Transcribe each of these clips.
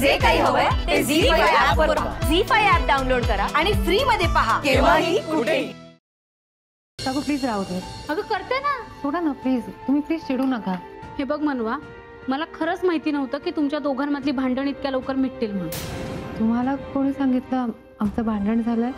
जे काही हवंय ते झी5 ऍप वर पहा. झी5 ऍप डाउनलोड करा आणि फ्री मध्ये पहा केव्हाही कुठेही. अगं प्लीज राहू दे. अगं करते ना. सोडा ना प्लीज. तुम्ही प्लीज चिडू नका. हे बघ मनवा, मला खरंच माहिती नव्हतं की तुमच्या दोघांमधली भांडण इतक्या लवकर मिटतील म्हणून. तुम्हाला कोणी सांगितलं आमचं भांडण झालंय?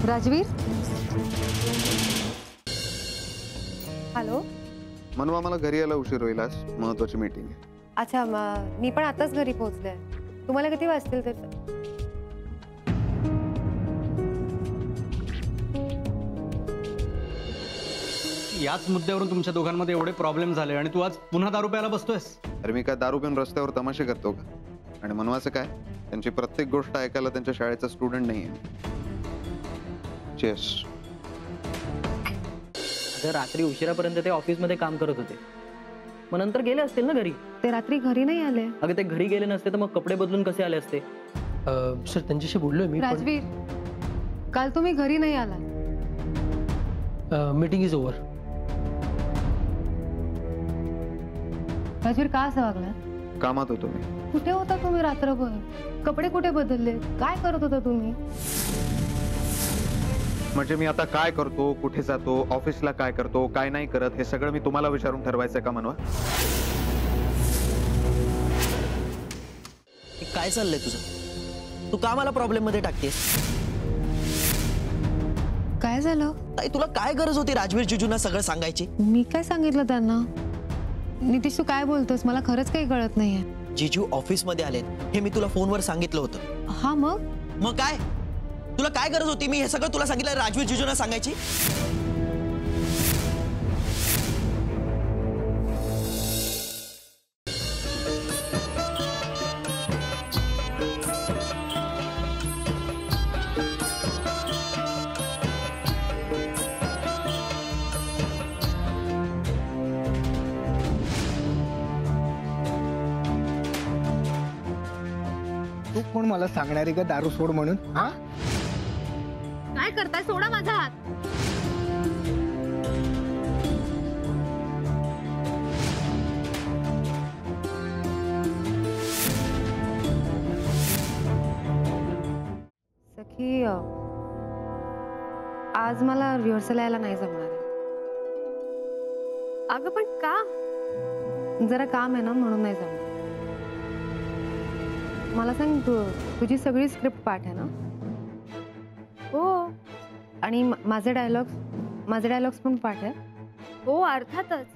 राजवीर, हॅलो. मनवा, मला घरी यायला उशीर होईल, आज महत्वाची मीटिंग आहे. अच्छा, मी पण आताच घरी पोहोचले. तुम्हाला किती वाजतील तर? याच मुद्द्यावरून तुमच्या दोघांमध्ये एवढे प्रॉब्लेम झाले आणि तू आज पुन्हा दारू प्यायला बसतोयस? अरे मी काय दारू पिऊन रस्त्यावर तमाशे करतो का? आणि मनवाचं काय, त्यांची प्रत्येक गोष्ट ऐकायला त्यांच्या शाळेचा स्टुडंट नाहीये. चेस. अगं रात्री उशिरापर्यंत ते ऑफिसमध्ये काम करत होते, मग नंतर गेले असतील ना घरी. ते रात्री घरी नाही आले. अगं ते घरी गेले नसते तर मग कपडे बदलून कसे आले असते? सर त्यांच्याशी बोललोय मी. राजवीर, काल तुम्ही घरी नाही आला. Meeting is over. राजवीर, का असं वागला? कामात होतो मी. कुठे होता तुम्ही रात्रभर? कपडे कुठे बदलले? काय करत होता तुम्ही? म्हणजे मी आता काय करतो, कुठे जातो, ऑफिसला काय करतो, काय नाही करत, हे सगळं मी तुम्हाला विचारून ठरवायचं का मनवा? काय चाललंय तुझं? तू का मला प्रॉब्लेम मध्ये टाकतेस? काय झालं? ताई, तुला काय गरज होती राजवीर जिजूंना सगळं सांगायची? मी काय सांगितलं त्यांना? नितीश, तू काय बोलतोस? मला खरंच काही कळत नाहीये. जिजू ऑफिस मध्ये आलेत हे मी तुला फोनवर सांगितलं होतं. हा, मग काय तुला काय गरज होती मी हे सगळं तुला सांगितलं राजवीर जिजूंना सांगायची? तू कोण मला सांगणारी का दारू सोड म्हणून? हा, काय करताय? सोडा माझा हात. सखी, आज मला रिहर्सल यायला नाही जमणार. अगं पण का? जरा काम आहे ना, म्हणून नाही जमणार. मला सांग, तुझी सगळी स्क्रिप्ट पाठ आहे ना? हो. आणि माझे डायलॉग्स पण पाठ आहे? हो, अर्थातच.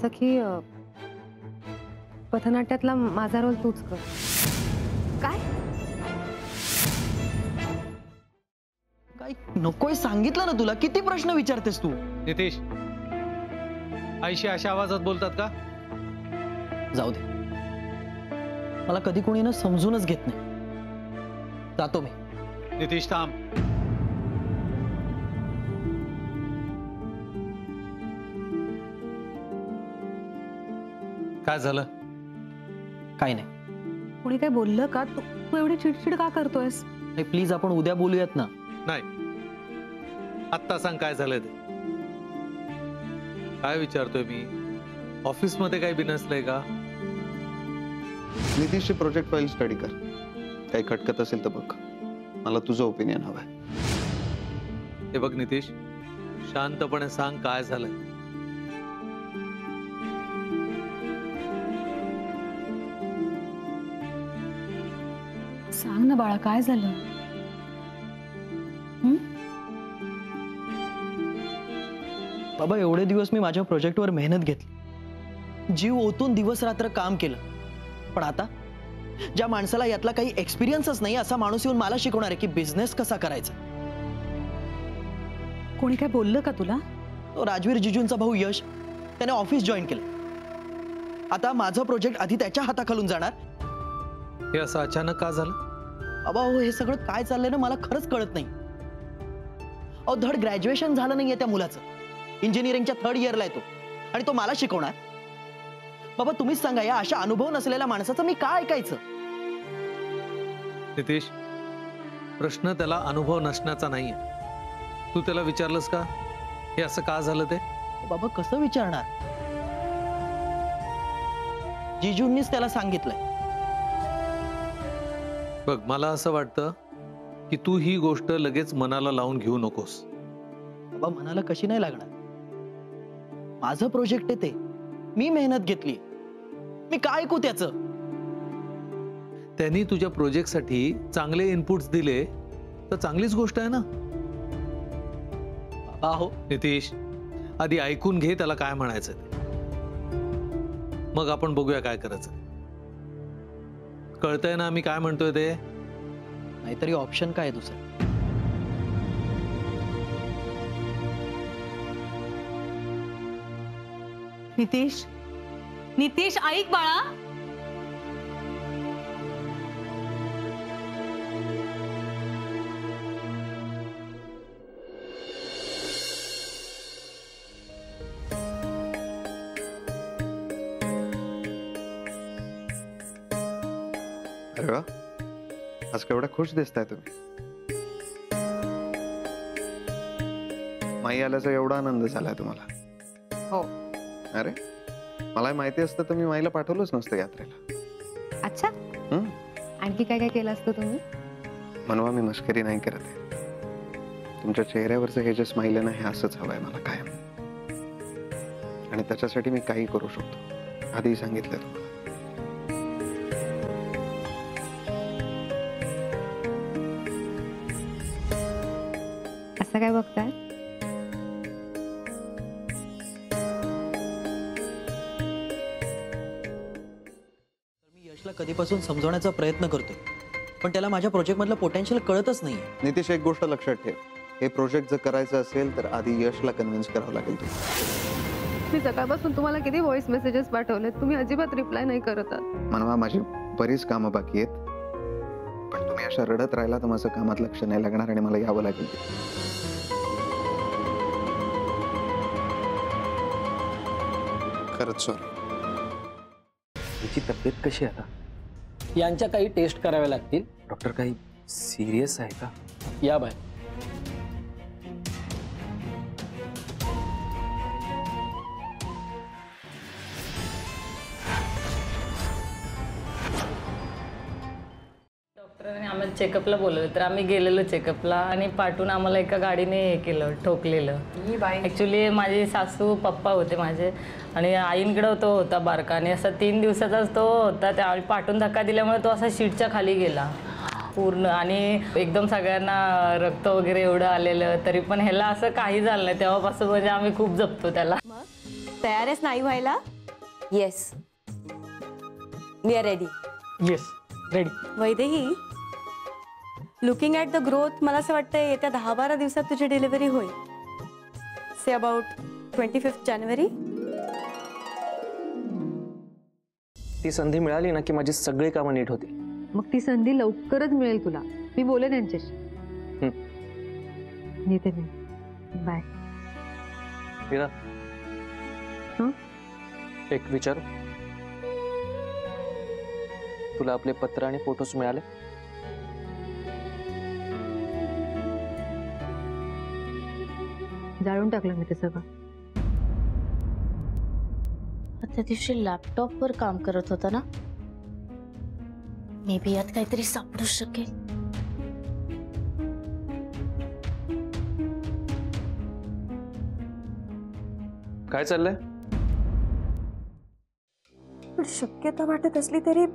सखी, पथनाट्यातला माझा रोल तूच कर. काय? काय नकोय सांगितलं ना तुला. किती प्रश्न विचारतेस तू? नितीश, आईशी अशा आवाजात बोलतात का? जाऊ दे, मला कधी कोणी ना समजूनच घेत नाही. जातो मी. नितीश, थांब. काय झालं? काही नाही. कोणी काय बोललं का? तू एवढी चिडचिड का करतोयस? प्लीज आपण उद्या बोलूयात ना. नाही, आत्ता सांग काय झालंय ते. काय विचारतोय मी? ऑफिस मध्ये काही बिनसलंय का? नितीशची प्रोजेक्ट फाईल स्टडी कर. काही खटकत असेल तर बघ. मला तुझं ओपिनियन हवंय. हे बघ नितीश, शांतपणे सांग काय झालंय. सांग ना बाळा, काय झालं? बाबा, एवढे दिवस मी माझ्या प्रोजेक्टवर मेहनत घेतली, जीव ओतून दिवस रात्र काम केलं, पण आता ज्या माणसाला यातला काही एक्सपिरियन्सच नाही असा माणूस येऊन मला शिकवणार आहे की बिझनेस कसा करायचा. कोणी काय बोललं का तुला? तो राजवीर जिजूंचा भाऊ यश, त्याने ऑफिस जॉईन केलं. आता माझं प्रोजेक्ट आधी त्याच्या हाताखालून जाणार. हे असं अचानक का झालं? बाबा हो, हे सगळं काय चाललंय ना मला खरंच कळत नाही. अहो, धड ग्रॅज्युएशन झालं नाहीये त्या मुलाचं इंजिनिअरिंगच्या 3rd इयरला आहे तो, आणि तो मला शिकवणार? बाबा तुम्हीच सांगा, या अशा अनुभव नसलेल्या माणसाचं मी काय ऐकायचं? नितेश, प्रश्न त्याला अनुभव नसण्याचा नाहीये. तू त्याला विचारलंस का हे असं का झालं ते? बाबा कसं विचारणार? जिजूंनीच त्याला सांगितलंय. बघ, मला असं वाटतं की तू ही गोष्ट लगेच मनाला लावून घेऊ नकोस. बाबा मनाला कशी नाही लागणार? माझं प्रोजेक्ट आहे ते, मी मेहनत घेतली, मी काय ऐकू त्याचं? त्यांनी तुझ्या प्रोजेक्टसाठी चांगले इनपुट्स दिले तर चांगलीच गोष्ट आहे ना. बाबा हो नितीश, आधी ऐकून घे त्याला काय म्हणायचं ते, मग आपण बघूया काय करायचं. कळतंय ना मी काय म्हणतोय ते? नाहीतरी ऑप्शन काय आहे दुसरं? नितेश, नितेश ऐक बाळा. अरे वा, आज केवढा खुश दिसताय तुम्ही. माई आल्याचा एवढा आनंद झालाय तुम्हाला? हो. अरे मला माहिती असतं तर मी माईला पाठवलंच नसतं यात्रेला. अच्छा, आणखी काय काय केलं असतं तुम्ही? म्हणवा मी मस्करी नाही करत आहे. तुमच्या चेहऱ्यावरचं हे जे स्माईल आहे ना, हे असंच हवंय मला कायम, आणि त्याच्यासाठी मी काही करू शकतो. आधी सांगितलं तुम्हाला. असं काय बघताय? मी यशला कधीपासून समजवण्याचा प्रयत्न करतोय, पण त्याला माझ्या प्रोजेक्ट मधलं पोटेन्शियल कळतच नाहीये. नितीश, एक गोष्ट लक्षात ठेव, हे प्रोजेक्ट जर करायचं असेल तर आधी यशला कन्व्हिन्स करावं लागेल तुला. मी सकाळपासून तुम्हाला किती व्हॉइस मेसेजेस पाठवलेत, तुम्ही अजिबात रिप्लाय नाही करत आहात. म्हणवा माझी बरीच कामं बाकी आहेत, पण तुम्ही अशा रडत राहिला तर माझं कामात लक्ष नाही लागणार आणि मला यावं लागेल. खरंच सॉरी. तिची तब्येत कशी आहे आता? यांच्या काही टेस्ट कराव्या लागतील. डॉक्टर काही सिरियस आहे का? या बाय. डॉक्टरांनी आम्हाला चेकअपला बोलवलं, तर आम्ही गेलेलो चेकअपला, आणि पाठवून आम्हाला एका गाडीने हे केलं, ठोकलेलं. ॲक्च्युली माझे सासू पप्पा होते माझे, आणि आईंकडे तो होता बारका, आणि असा 3 दिवसाचाच तो होता. त्या पाठून धक्का दिल्यामुळे तो असा शीटच्या खाली गेला पूर्ण, आणि एकदम सगळ्यांना रक्त वगैरे एवढं आलेलं, तरी पण ह्याला असं काही झालं नाही. तेव्हापासून म्हणजे आम्ही खूप जपतो त्याला. तयार आहेस नाही व्हायला? Yes, we are ready. Yes, ready. Vaidehi, looking at the growth, मला असं वाटतं येत्या 10-12 दिवसात तुझी डिलिव्हरी होईल. से अबाउट 25 जानेवारी. ती संधी मिळाली ना की माझी सगळी कामं नीट होतील. मग ती संधी लवकरच मिळेल तुला. मी बोले त्यांच्याशी. येते मी. बाय. मीरा, एक विचार, तुला आपले पत्र आणि फोटोज मिळाले? जाळून टाकलं मी ते सगळं. त्या दिवशी लॅपटॉपवर काम करत होता ना, मे बी यात काहीतरी सापडू शकेल. काय चाललंय? पण शक्यता वाटत असली तरी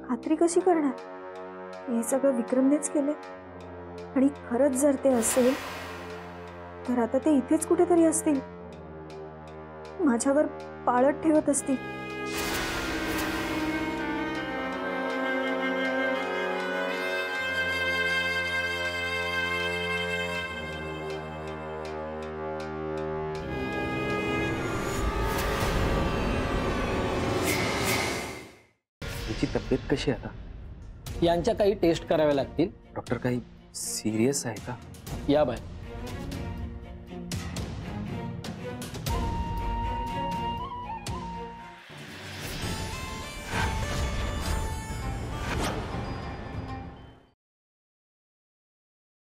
खात्री कशी करणार? हे सगळं विक्रमनेच केले, आणि खरंच जर ते असेल तर आता ते इथेच कुठेतरी असतील, माझ्यावर पाळत ठेवत असतील. तिची तब्येत कशी आहे आता? यांच्या काही टेस्ट कराव्या लागतील. डॉक्टर काही सिरियस आहे का? या बाय.